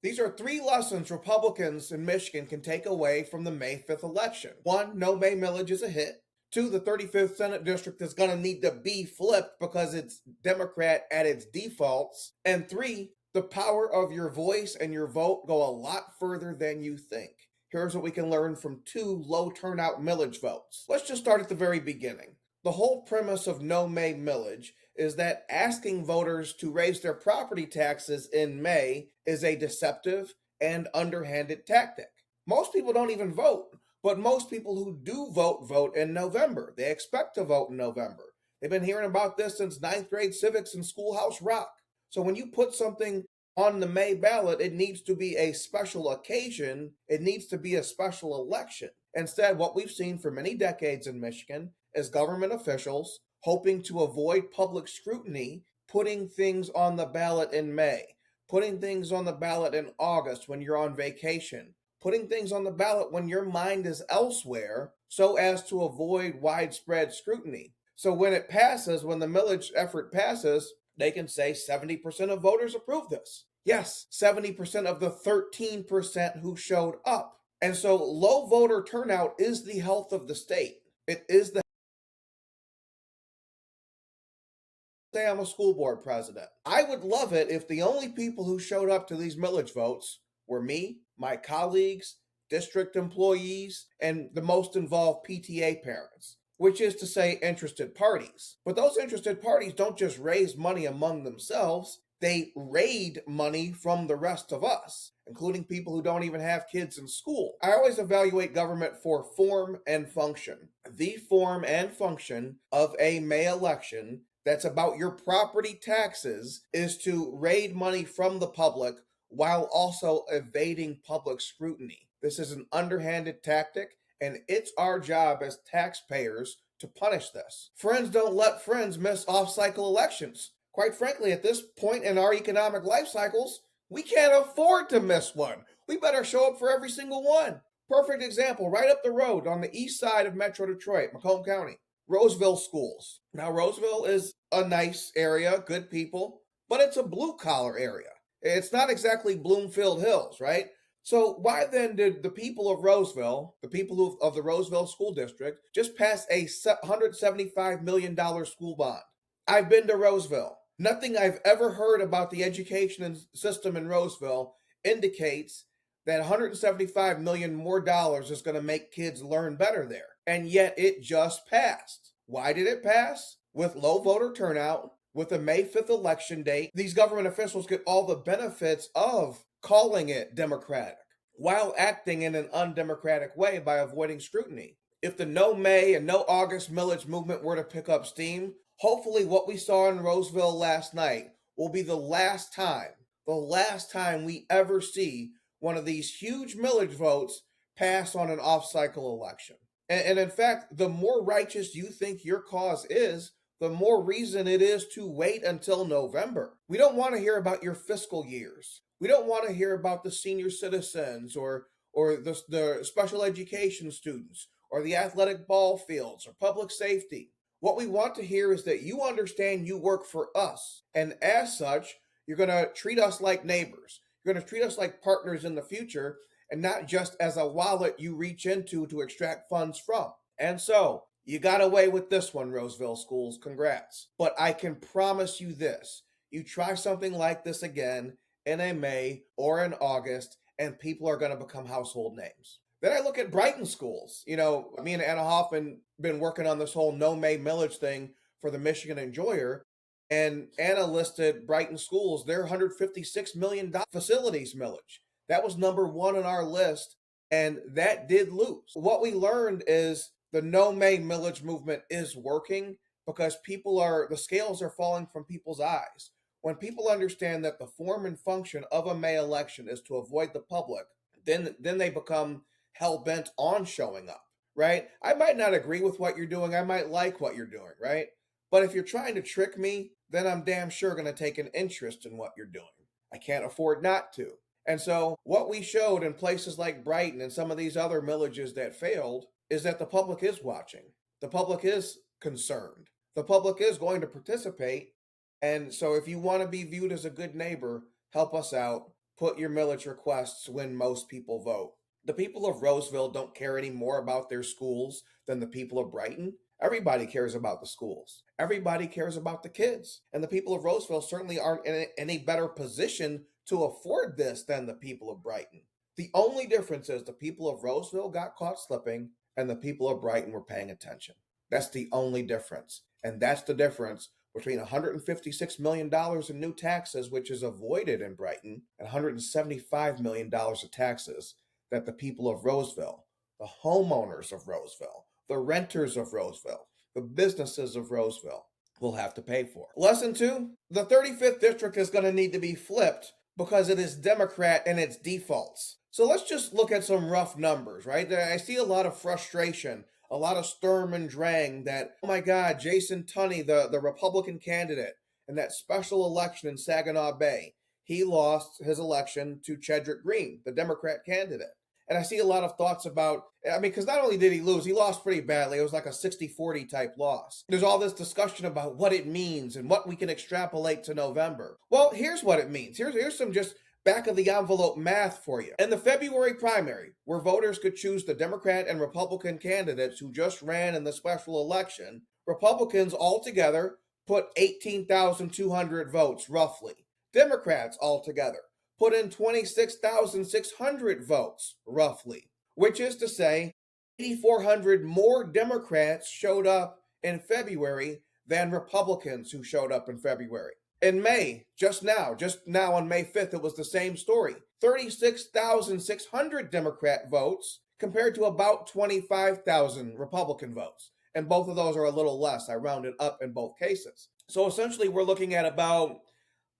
These are three lessons Republicans in Michigan can take away from the May 5th election. One, no May millage is a hit. Two, the 35th Senate District is going to need to be flipped because it's Democrat at its defaults. And three, the power of your voice and your vote go a lot further than you think. Here's what we can learn from two low turnout millage votes. Let's just start at the very beginning. The whole premise of no May millage is that asking voters to raise their property taxes in May is a deceptive and underhanded tactic. Most people don't even vote, but most people who do vote in November. They expect to vote in November. They've been hearing about this since 9th grade civics and Schoolhouse Rock. So when you put something on the May ballot, it needs to be a special occasion. It needs to be a special election. Instead, what we've seen for many decades in Michigan is government officials hoping to avoid public scrutiny, putting things on the ballot in May, putting things on the ballot in August when you're on vacation, putting things on the ballot when your mind is elsewhere so as to avoid widespread scrutiny. So when it passes, when the millage effort passes, they can say 70% of voters approve this. Yes, 70% of the 13% who showed up. And so low voter turnout is the health of the state. It is the say I'm a school board president. I would love it if the only people who showed up to these millage votes were me, my colleagues, district employees, and the most involved PTA parents, which is to say interested parties. But those interested parties don't just raise money among themselves, they raid money from the rest of us, including people who don't even have kids in school. I always evaluate government for form and function. The form and function of a May election that's about your property taxes is to raid money from the public while also evading public scrutiny. This is an underhanded tactic, and it's our job as taxpayers to punish this. Friends don't let friends miss off-cycle elections. Quite frankly, at this point in our economic life cycles, we can't afford to miss one. We better show up for every single one. Perfect example, right up the road on the east side of Metro Detroit, Macomb County. Roseville schools. Now, Roseville is a nice area, good people, but it's a blue-collar area. It's not exactly Bloomfield Hills, right? So why then did the people of Roseville, the people of the Roseville School District, just pass a $175 million school bond? I've been to Roseville. Nothing I've ever heard about the education system in Roseville indicates that $175 million more dollars is going to make kids learn better there. And yet it just passed. Why did it pass? With low voter turnout, with a May 5th election date, these government officials get all the benefits of calling it democratic while acting in an undemocratic way by avoiding scrutiny. If the no May and no August millage movement were to pick up steam, hopefully what we saw in Roseville last night will be the last time we ever see one of these huge millage votes pass on an off-cycle election. And in fact, the more righteous you think your cause is, the more reason it is to wait until November. We don't want to hear about your fiscal years. We don't want to hear about the senior citizens or the special education students or the athletic ball fields or public safety. What we want to hear is that you understand you work for us. And as such, you're going to treat us like neighbors. You're going to treat us like partners in the future and not just as a wallet you reach into to extract funds from. And so, you got away with this one, Roseville schools. Congrats. But I can promise you this. You try something like this again in a May or in August, and people are going to become household names. Then I look at Brighton schools. You know, me and Anna Hoffman been working on this whole no May millage thing for the Michigan Enjoyer. And Anna listed Brighton schools, their $156 million facilities millage. That was number one on our list, and that did lose. What we learned is the no May millage movement is working because the scales are falling from people's eyes. When people understand that the form and function of a May election is to avoid the public, then they become hell-bent on showing up, right? I might not agree with what you're doing. I might like what you're doing, right? But if you're trying to trick me, then I'm damn sure going to take an interest in what you're doing. I can't afford not to. And so what we showed in places like Brighton and some of these other millages that failed is that the public is watching. The public is concerned. The public is going to participate. And so if you want to be viewed as a good neighbor, help us out. put your millage requests when most people vote. The people of Roseville don't care any more about their schools than the people of Brighton. Everybody cares about the schools. Everybody cares about the kids. And the people of Roseville certainly aren't in any better position to afford this than the people of Brighton. The only difference is the people of Roseville got caught slipping and the people of Brighton were paying attention. That's the only difference. And that's the difference between $156 million in new taxes, which is avoided in Brighton, and $175 million of taxes that the people of Roseville, the homeowners of Roseville, the renters of Roseville, the businesses of Roseville will have to pay for. Lesson 2, the 35th district is going to need to be flipped because it is Democrat in its defaults. So let's just look at some rough numbers, right? I see a lot of frustration, a lot of sturm and drang that, oh my God, Jason Tunney, the Republican candidate in that special election in Saginaw Bay, he lost his election to Chedrick Green, the Democrat candidate. And I see a lot of thoughts about, because not only did he lose, he lost pretty badly. It was like a 60-40 type loss. There's all this discussion about what it means and what we can extrapolate to November. Well, here's what it means. Here's some just back of the envelope math for you. In the February primary, where voters could choose the Democrat and Republican candidates who just ran in the special election, Republicans altogether put 18,200 votes, roughly. Democrats altogether put in 26,600 votes, roughly, which is to say 8,400 more Democrats showed up in February than Republicans who showed up in February. In May, just now on May 5th, it was the same story. 36,600 Democrat votes compared to about 25,000 Republican votes. And both of those are a little less. I rounded up in both cases. So essentially, we're looking at about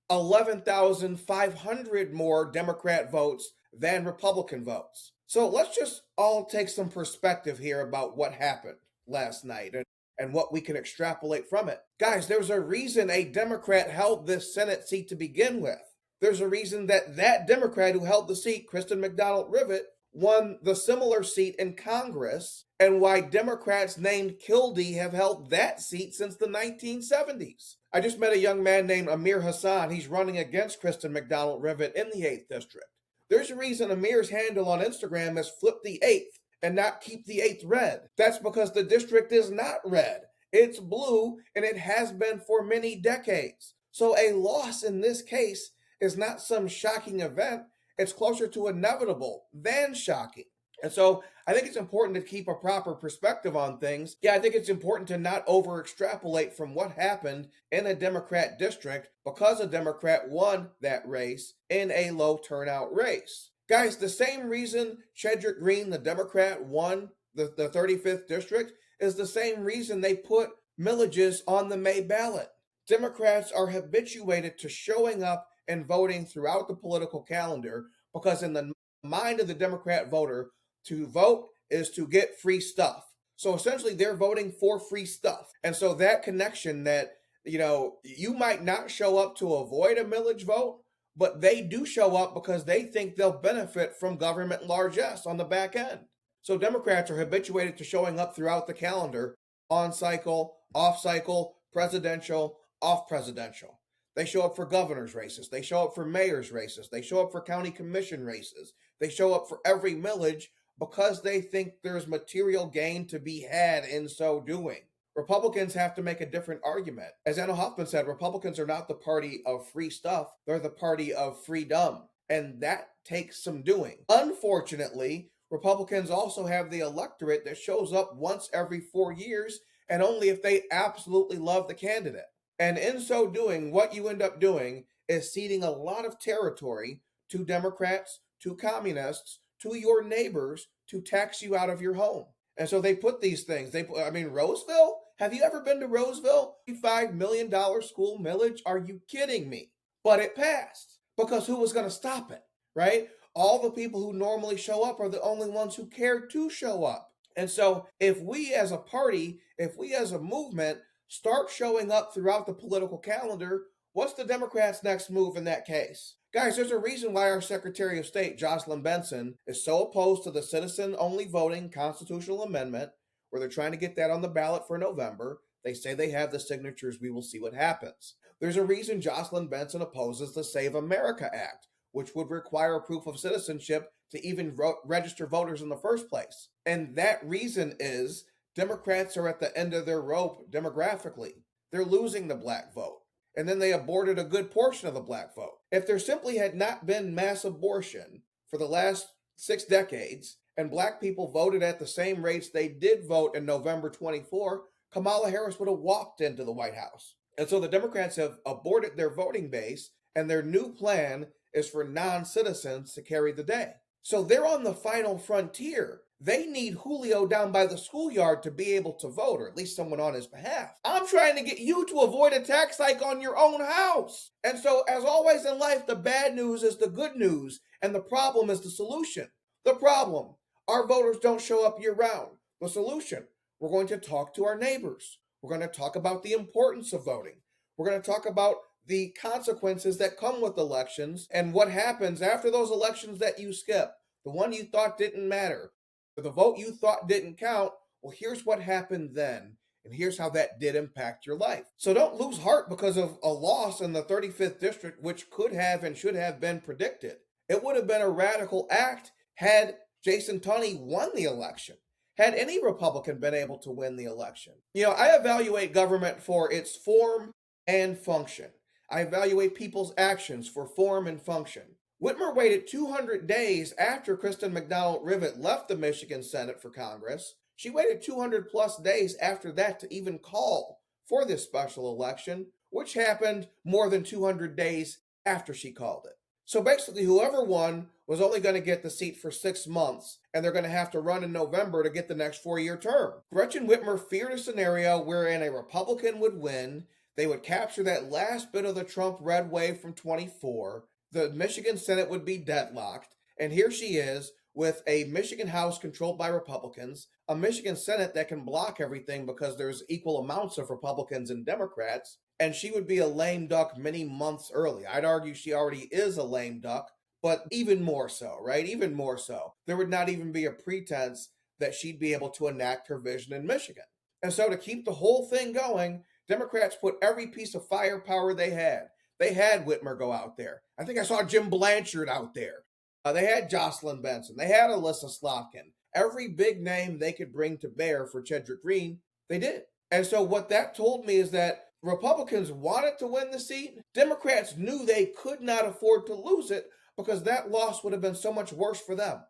11,500 more Democrat votes than Republican votes. So let's just all take some perspective here about what happened last night and what we can extrapolate from it. Guys, there's a reason a Democrat held this Senate seat to begin with. There's a reason that Democrat who held the seat, Kristen McDonald-Rivet, won the similar seat in Congress, and why Democrats named Kildee have held that seat since the 1970s. I just met a young man named Amir Hassan. He's running against Kristen McDonald-Rivet in the 8th District. There's a reason Amir's handle on Instagram is flip the 8th and not keep the 8th red. That's because the district is not red. It's blue, and it has been for many decades. So a loss in this case is not some shocking event. It's closer to inevitable than shocking. And so I think it's important to keep a proper perspective on things. Yeah, I think it's important to not over extrapolate from what happened in a Democrat district because a Democrat won that race in a low turnout race. Guys, the same reason Chedrick Green, the Democrat, won the 35th district is the same reason they put millages on the May ballot. Democrats are habituated to showing up and voting throughout the political calendar because in the mind of the Democrat voter, to vote is to get free stuff. So essentially they're voting for free stuff. And so that connection that, you might not show up to avoid a millage vote, but they do show up because they think they'll benefit from government largesse on the back end. So Democrats are habituated to showing up throughout the calendar, on cycle, off cycle, presidential, off presidential. They show up for governor's races. They show up for mayor's races. They show up for county commission races. They show up for every millage because they think there's material gain to be had in so doing. Republicans have to make a different argument. As Anna Hoffman said, Republicans are not the party of free stuff. They're the party of freedom. And that takes some doing. Unfortunately, Republicans also have the electorate that shows up once every 4 years and only if they absolutely love the candidate. And in so doing, what you end up doing is ceding a lot of territory to Democrats, to communists, to your neighbors to tax you out of your home. And so they put these things. Roseville? Have you ever been to Roseville? $5 million school millage? Are you kidding me? But it passed because who was going to stop it, right? All the people who normally show up are the only ones who care to show up. And so if we as a party, if we as a movement start showing up throughout the political calendar, what's the Democrats' next move in that case? Guys, there's a reason why our Secretary of State, Jocelyn Benson, is so opposed to the citizen-only voting constitutional amendment, where they're trying to get that on the ballot for November. They say they have the signatures. We will see what happens. There's a reason Jocelyn Benson opposes the Save America Act, which would require proof of citizenship to even register voters in the first place. And that reason is Democrats are at the end of their rope demographically. They're losing the black vote. And then they aborted a good portion of the black vote. If there simply had not been mass abortion for the last 6 decades, and black people voted at the same rates they did vote in November 24, Kamala Harris would have walked into the White House. And so the Democrats have aborted their voting base, and their new plan is for non-citizens to carry the day. So they're on the final frontier. They need Julio down by the schoolyard to be able to vote, or at least someone on his behalf. I'm trying to get you to avoid a tax hike on your own house. And so, as always in life, the bad news is the good news, and the problem is the solution. The problem, our voters don't show up year-round. The solution, we're going to talk to our neighbors. We're going to talk about the importance of voting. We're going to talk about the consequences that come with elections and what happens after those elections that you skip, the one you thought didn't matter, the vote you thought didn't count. Well, here's what happened then, and here's how that did impact your life. So don't lose heart because of a loss in the 35th district, which could have and should have been predicted. It would have been a radical act had Jason Tunney won the election, had any Republican been able to win the election. I evaluate government for its form and function. I evaluate people's actions for form and function. Whitmer waited 200 days after Kristen McDonald-Rivet left the Michigan Senate for Congress. She waited 200 plus days after that to even call for this special election, which happened more than 200 days after she called it. So basically, whoever won was only going to get the seat for 6 months, and they're going to have to run in November to get the next 4-year term. Gretchen Whitmer feared a scenario wherein a Republican would win. They would capture that last bit of the Trump red wave from 24. The Michigan Senate would be deadlocked, and here she is with a Michigan House controlled by Republicans, a Michigan Senate that can block everything because there's equal amounts of Republicans and Democrats, and she would be a lame duck many months early. I'd argue she already is a lame duck, but even more so, right? Even more so. There would not even be a pretense that she'd be able to enact her vision in Michigan. And so to keep the whole thing going, Democrats put every piece of firepower they had. They had Whitmer go out there. I think I saw Jim Blanchard out there. They had Jocelyn Benson. They had Alyssa Slotkin. Every big name they could bring to bear for Chedrick Green, they did. And so what that told me is that Republicans wanted to win the seat. Democrats knew they could not afford to lose it because that loss would have been so much worse for them.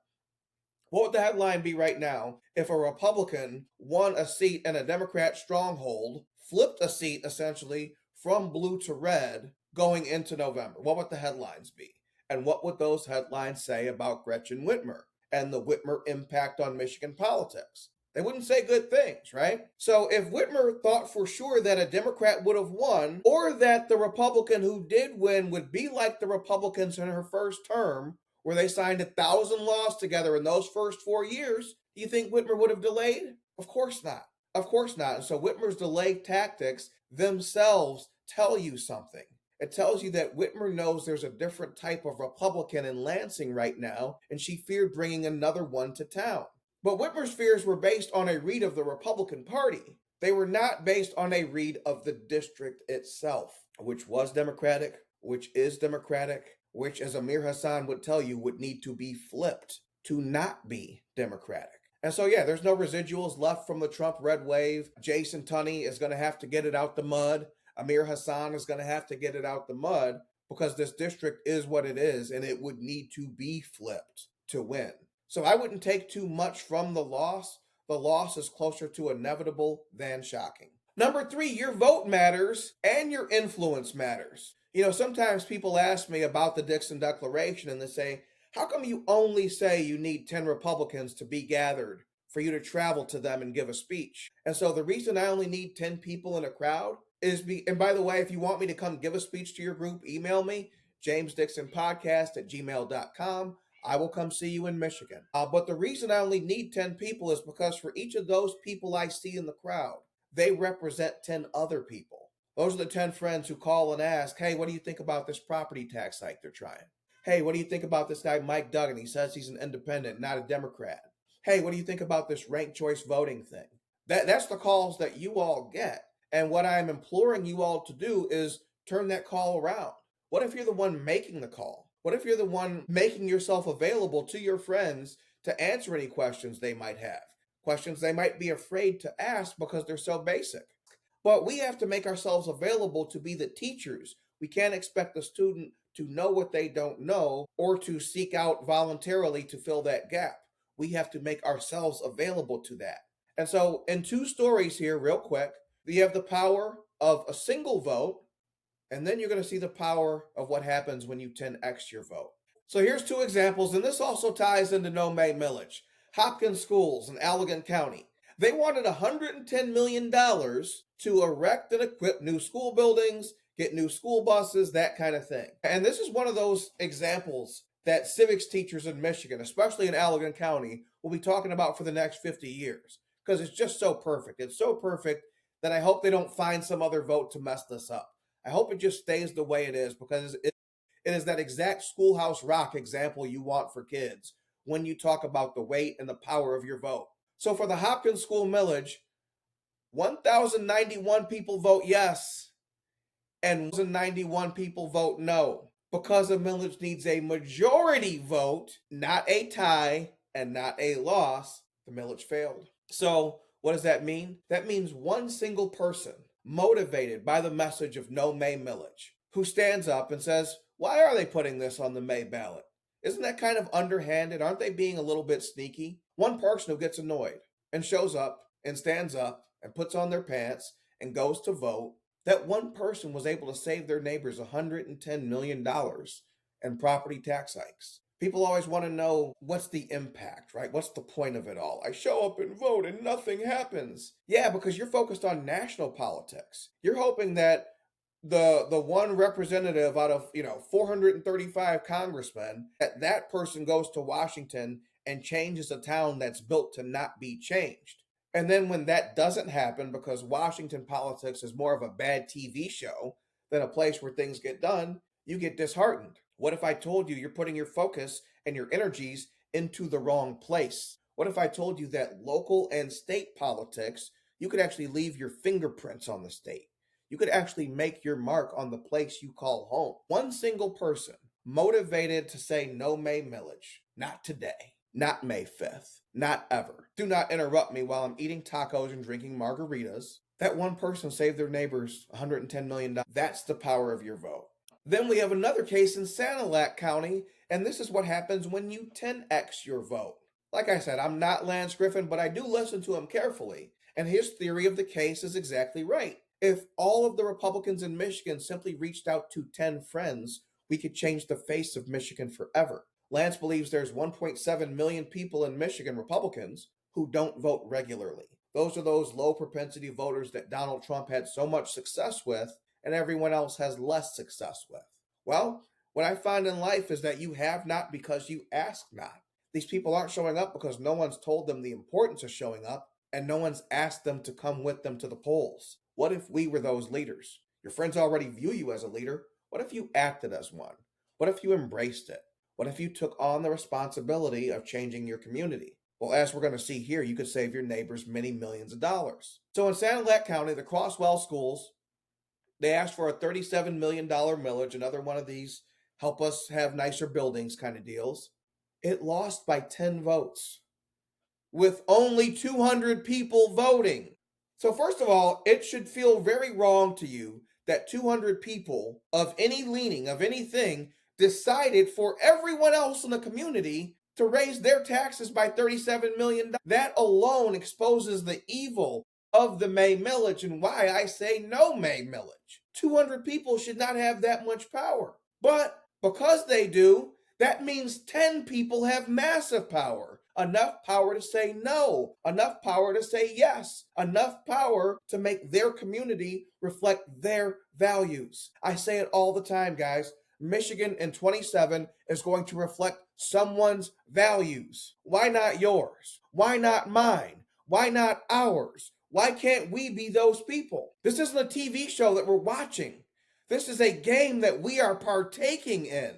What would the headline be right now if a Republican won a seat in a Democrat stronghold, flipped a seat essentially from blue to red going into November? What would the headlines be? And what would those headlines say about Gretchen Whitmer and the Whitmer impact on Michigan politics? They wouldn't say good things, right? So if Whitmer thought for sure that a Democrat would have won, or that the Republican who did win would be like the Republicans in her first term, where they signed 1,000 laws together in those first 4 years, do you think Whitmer would have delayed? Of course not. Of course not. And so Whitmer's delay tactics themselves tell you something. It tells you that Whitmer knows there's a different type of Republican in Lansing right now, and she feared bringing another one to town. But Whitmer's fears were based on a read of the Republican Party. They were not based on a read of the district itself, which was Democratic, which is Democratic, which, as Amir Hassan would tell you, would need to be flipped to not be Democratic. And so, yeah, there's no residuals left from the Trump red wave. Jason Tunney is going to have to get it out the mud. Amir Hassan is going to have to get it out the mud because this district is what it is, and it would need to be flipped to win. So I wouldn't take too much from the loss. The loss is closer to inevitable than shocking. Number 3, your vote matters and your influence matters. Sometimes people ask me about the Dickson Declaration and they say, how come you only say you need 10 Republicans to be gathered for you to travel to them and give a speech? And so the reason I only need 10 people in a crowd is and by the way, if you want me to come give a speech to your group, email me, jamesdicksonpodcast@gmail.com. I will come see you in Michigan. But the reason I only need 10 people is because for each of those people I see in the crowd, they represent 10 other people. Those are the 10 friends who call and ask, hey, what do you think about this property tax hike they're trying? Hey, what do you think about this guy, Mike Duggan? He says he's an independent, not a Democrat. Hey, what do you think about this ranked choice voting thing? That's the calls that you all get. And what I'm imploring you all to do is turn that call around. What if you're the one making the call? What if you're the one making yourself available to your friends to answer any questions they might have? Questions they might be afraid to ask because they're so basic. But we have to make ourselves available to be the teachers. We can't expect the student to know what they don't know or to seek out voluntarily to fill that gap. We have to make ourselves available to that. And so, in two stories here, real quick, you have the power of a single vote, and then you're going to see the power of what happens when you 10x your vote. So here's two examples, and this also ties into No May millage. Hopkins Schools in Allegan County. They wanted $110 million to erect and equip new school buildings, get new school buses, that kind of thing. And this is one of those examples that civics teachers in Michigan, especially in Allegan County, will be talking about for the next 50 years because it's just so perfect. It's so perfect that I hope they don't find some other vote to mess this up. I hope it just stays the way it is because it is that exact Schoolhouse Rock example you want for kids when you talk about the weight and the power of your vote. So for the Hopkins School millage, 1,091 people vote yes and 1,091 people vote no. Because a millage needs a majority vote, not a tie and not a loss, the millage failed. So what does that mean? That means one single person motivated by the message of No May millage who stands up and says, why are they putting this on the May ballot? Isn't that kind of underhanded? Aren't they being a little bit sneaky? One person who gets annoyed and shows up and stands up and puts on their pants and goes to vote, that one person was able to save their neighbors $110 million in property tax hikes. People always want to know what's the impact, right? What's the point of it all? I show up and vote and nothing happens. Yeah, because you're focused on national politics. You're hoping that the one representative out of 435 congressmen, that person goes to Washington and changes a town that's built to not be changed. And then when that doesn't happen because Washington politics is more of a bad TV show than a place where things get done, you get disheartened. What if I told you you're putting your focus and your energies into the wrong place? What if I told you that local and state politics, you could actually leave your fingerprints on the state? You could actually make your mark on the place you call home. One single person motivated to say no May millage. Not today. Not May 5th. Not ever. Do not interrupt me while I'm eating tacos and drinking margaritas. That one person saved their neighbors $110 million. That's the power of your vote. Then we have another case in Sanilac County, and this is what happens when you 10x your vote. Like I said, I'm not Lance Griffin, but I do listen to him carefully, and his theory of the case is exactly right. If all of the Republicans in Michigan simply reached out to 10 friends, we could change the face of Michigan forever. Lance believes there's 1.7 million people in Michigan, Republicans, who don't vote regularly. Those are those low propensity voters that Donald Trump had so much success with and everyone else has less success with. Well, what I find in life is that you have not because you ask not. These people aren't showing up because no one's told them the importance of showing up and no one's asked them to come with them to the polls. What if we were those leaders? Your friends already view you as a leader. What if you acted as one? What if you embraced it? What if you took on the responsibility of changing your community? Well, as we're going to see here, you could save your neighbors many millions of dollars. So in Sanilac County, the Crosswell schools, they asked for a $37 million millage, another one of these help us have nicer buildings kind of deals. It lost by 10 votes with only 200 people voting. So first of all, it should feel very wrong to you that 200 people of any leaning, of anything, decided for everyone else in the community to raise their taxes by $37 million. That alone exposes the evil of the May millage and why I say no May millage. 200 people should not have that much power. But because they do, that means 10 people have massive power. Enough power to say no, enough power to say yes, enough power to make their community reflect their values. I say it all the time, guys. Michigan in 27 is going to reflect someone's values. Why not yours? Why not mine? Why not ours? Why can't we be those people? This isn't a TV show that we're watching. This is a game that we are partaking in.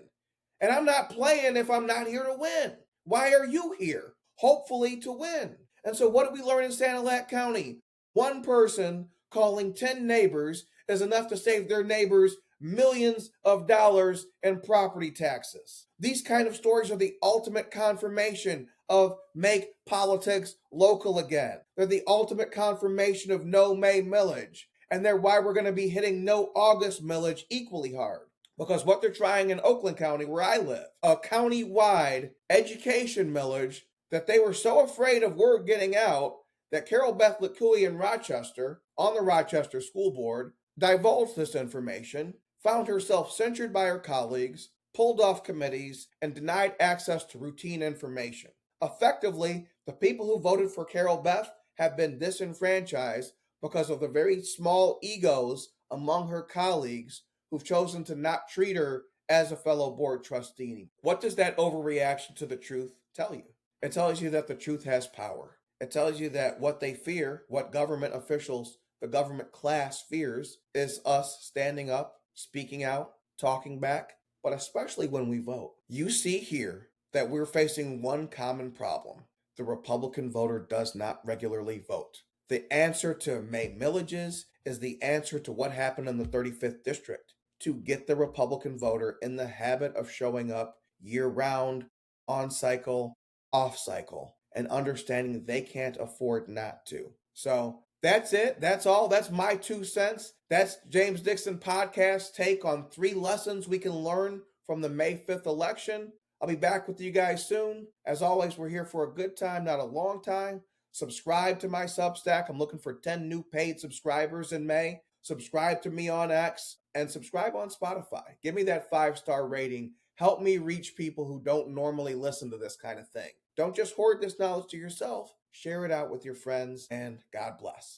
And I'm not playing if I'm not here to win. Why are you here? Hopefully to win. And so what did we learn in Sanilac County? One person calling 10 neighbors is enough to save their neighbors millions of dollars in property taxes. These kind of stories are the ultimate confirmation of make politics local again. They're the ultimate confirmation of no May millage. And they're why we're going to be hitting no August millage equally hard. Because what they're trying in Oakland County, where I live, a county-wide education millage that they were so afraid of word getting out that Carol Beth LeCouey in Rochester, on the Rochester School Board, divulged this information, found herself censured by her colleagues, pulled off committees, and denied access to routine information. Effectively, the people who voted for Carol Beth have been disenfranchised because of the very small egos among her colleagues who've chosen to not treat her as a fellow board trustee. What does that overreaction to the truth tell you? It tells you that the truth has power. It tells you that what they fear, what government officials, the government class fears, is us standing up, speaking out, talking back, but especially when we vote. You see here that we're facing one common problem. The Republican voter does not regularly vote. The answer to May millages is the answer to what happened in the 35th district, to get the Republican voter in the habit of showing up year-round, on-cycle, off-cycle, and understanding they can't afford not to. So that's it. That's all. That's my 2 cents. That's James Dickson Podcast take on 3 lessons we can learn from the May 5th election. I'll be back with you guys soon. As always, we're here for a good time, not a long time. Subscribe to my Substack. I'm looking for 10 new paid subscribers in May. Subscribe to me on X and subscribe on Spotify. Give me that 5-star rating. Help me reach people who don't normally listen to this kind of thing. Don't just hoard this knowledge to yourself. Share it out with your friends, and God bless.